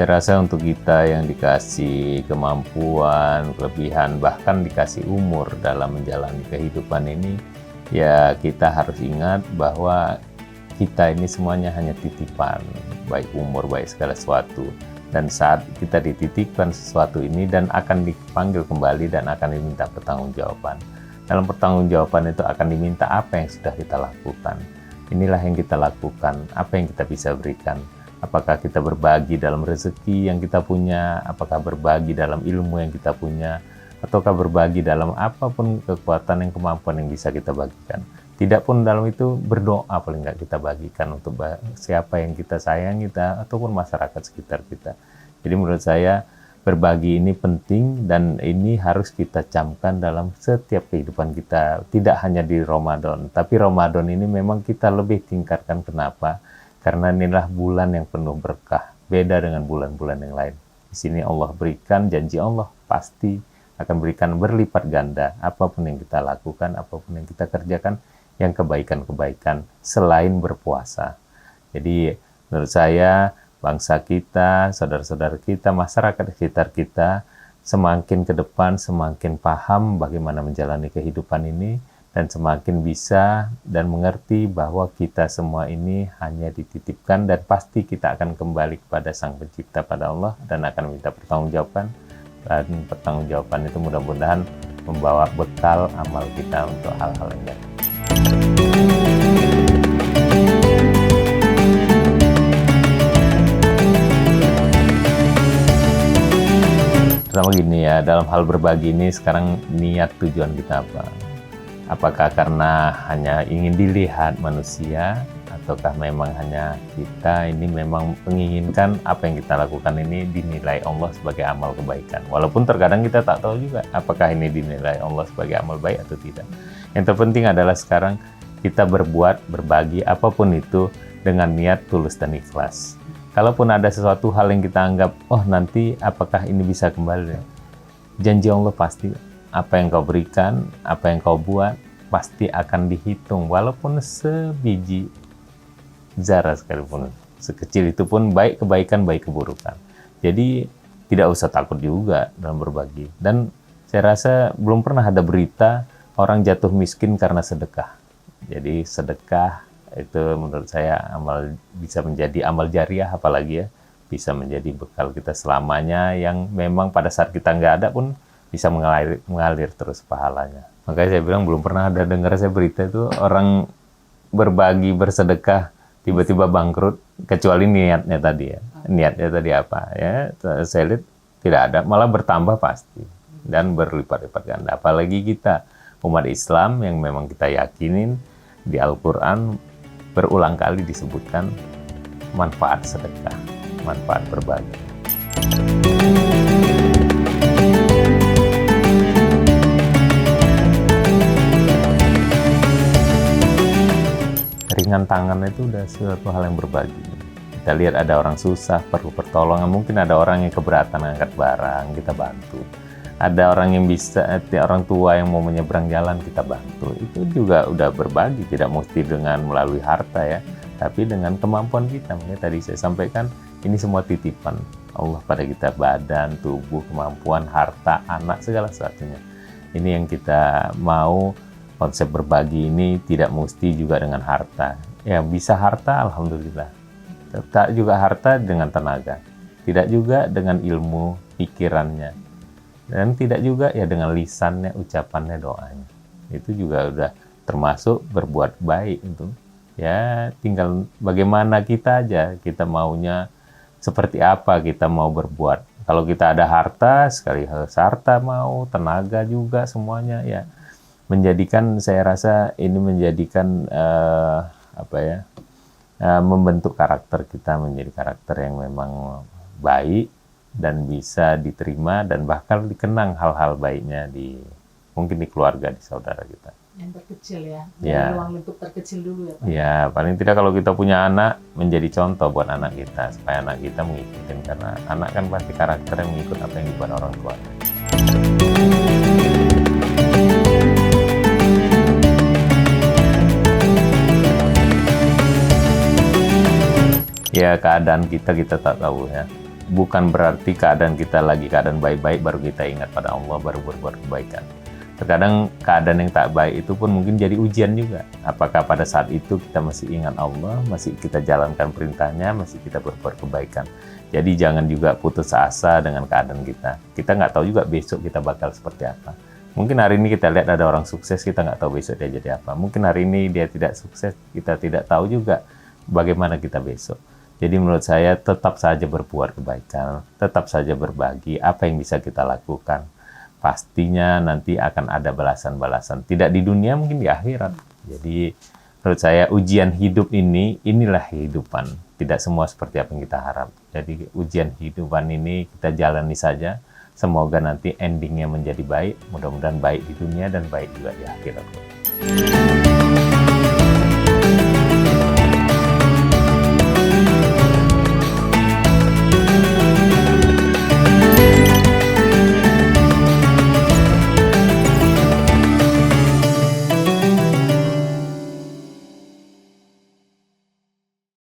Saya rasa untuk kita yang dikasih kemampuan, kelebihan, bahkan dikasih umur dalam menjalani kehidupan ini, ya kita harus ingat bahwa kita ini semuanya hanya titipan, baik umur, baik segala sesuatu. Dan saat kita dititipkan sesuatu ini dan akan dipanggil kembali dan akan diminta pertanggungjawaban. Dalam pertanggungjawaban itu akan diminta apa yang sudah kita lakukan. Inilah yang kita lakukan, apa yang kita bisa berikan. Apakah kita berbagi dalam rezeki yang kita punya, apakah berbagi dalam ilmu yang kita punya, ataukah berbagi dalam apapun kekuatan yang kemampuan yang bisa kita bagikan. Tidak pun dalam itu berdoa paling nggak kita bagikan untuk siapa yang kita sayang kita ataupun masyarakat sekitar kita. Jadi menurut saya berbagi ini penting dan ini harus kita camkan dalam setiap kehidupan kita. Tidak hanya di Ramadan, tapi Ramadan ini memang kita lebih tingkatkan. Kenapa? Karena inilah bulan yang penuh berkah, beda dengan bulan-bulan yang lain. Di sini Allah berikan, janji Allah pasti akan berikan berlipat ganda apapun yang kita lakukan, apapun yang kita kerjakan, yang kebaikan-kebaikan selain berpuasa. Jadi menurut saya bangsa kita, saudara-saudara kita, masyarakat sekitar kita semakin ke depan semakin paham bagaimana menjalani kehidupan ini dan semakin bisa dan mengerti bahwa kita semua ini hanya dititipkan dan pasti kita akan kembali kepada Sang Pencipta, pada Allah, dan akan minta pertanggungjawaban. Dan pertanggungjawaban itu mudah-mudahan membawa bekal amal kita untuk hal-hal yang baik. Pertama gini ya, dalam hal berbagi ini sekarang niat tujuan kita apa? Apakah karena hanya ingin dilihat manusia, ataukah memang hanya kita ini memang menginginkan apa yang kita lakukan ini dinilai Allah sebagai amal kebaikan. Walaupun terkadang kita tak tahu juga apakah ini dinilai Allah sebagai amal baik atau tidak. Yang terpenting adalah sekarang kita berbuat, berbagi apapun itu dengan niat tulus dan ikhlas. Kalaupun ada sesuatu hal yang kita anggap, oh nanti apakah ini bisa kembali? Janji Allah pasti. Apa yang kau berikan, apa yang kau buat, pasti akan dihitung. Walaupun sebiji zarah sekalipun. Sekecil itu pun baik kebaikan, baik keburukan. Jadi tidak usah takut juga dalam berbagi. Dan saya rasa belum pernah ada berita orang jatuh miskin karena sedekah. Jadi sedekah itu menurut saya bisa menjadi amal jariah, apalagi ya. Bisa menjadi bekal kita selamanya yang memang pada saat kita nggak ada pun bisa mengalir terus pahalanya. Makanya saya bilang belum pernah ada dengar saya berita itu orang berbagi, bersedekah, tiba-tiba bangkrut, kecuali niatnya tadi ya. Niatnya tadi apa ya, saya lihat tidak ada, malah bertambah pasti. Dan berlipat-lipat ganda. Apalagi kita, umat Islam yang memang kita yakinin di Al-Quran berulang kali disebutkan manfaat sedekah, manfaat berbagi. Ringan tangan itu udah suatu hal yang berbagi. Kita lihat ada orang susah, perlu pertolongan. Mungkin ada orang yang keberatan angkat barang, kita bantu. Ada orang yang bisa, orang tua yang mau menyeberang jalan, kita bantu. Itu juga udah berbagi, tidak mesti dengan melalui harta ya, tapi dengan kemampuan kita. Makanya tadi saya sampaikan, ini semua titipan Allah pada kita, badan, tubuh, kemampuan, harta, anak, segala sesuatunya. Ini yang kita mau. Konsep berbagi ini tidak mesti juga dengan harta. Ya bisa harta, alhamdulillah. Tak juga harta dengan tenaga. Tidak juga dengan ilmu, pikirannya. Dan tidak juga ya dengan lisannya, ucapannya, doanya. Itu juga udah termasuk berbuat baik itu. Ya tinggal bagaimana kita aja, kita maunya seperti apa kita mau berbuat. Kalau kita ada harta, sekali harta mau, tenaga juga semuanya ya. Menjadikan, saya rasa ini menjadikan membentuk karakter kita menjadi karakter yang memang baik dan bisa diterima dan bahkan dikenang hal-hal baiknya mungkin di keluarga, di saudara kita. Yang terkecil ya, dari ruang lingkup terkecil dulu ya Pak. Ya, paling tidak kalau kita punya anak, menjadi contoh buat anak kita supaya anak kita mengikuti, karena anak kan pasti karakter yang mengikut apa yang dibuat orang tua. Ya keadaan kita tak tahu ya. bukan berarti keadaan kita lagi keadaan baik-baik baru kita ingat pada Allah, baru berbuat kebaikan. Terkadang keadaan yang tak baik itu pun mungkin jadi ujian juga. Apakah pada saat itu kita masih ingat Allah, masih kita jalankan perintahnya, masih kita berbuat kebaikan. Jadi jangan juga putus asa dengan keadaan kita. Kita nggak tahu juga besok kita bakal seperti apa. Mungkin hari ini kita lihat ada orang sukses, kita nggak tahu besok dia jadi apa. Mungkin hari ini dia tidak sukses, kita tidak tahu juga bagaimana kita besok. Jadi menurut saya tetap saja berbuat kebaikan, tetap saja berbagi apa yang bisa kita lakukan. Pastinya nanti akan ada balasan-balasan. Tidak di dunia, mungkin di akhirat. Jadi menurut saya ujian hidup ini, inilah kehidupan. Tidak semua seperti apa yang kita harap. Jadi ujian kehidupan ini kita jalani saja. Semoga nanti endingnya menjadi baik. Mudah-mudahan baik di dunia dan baik juga di akhirat.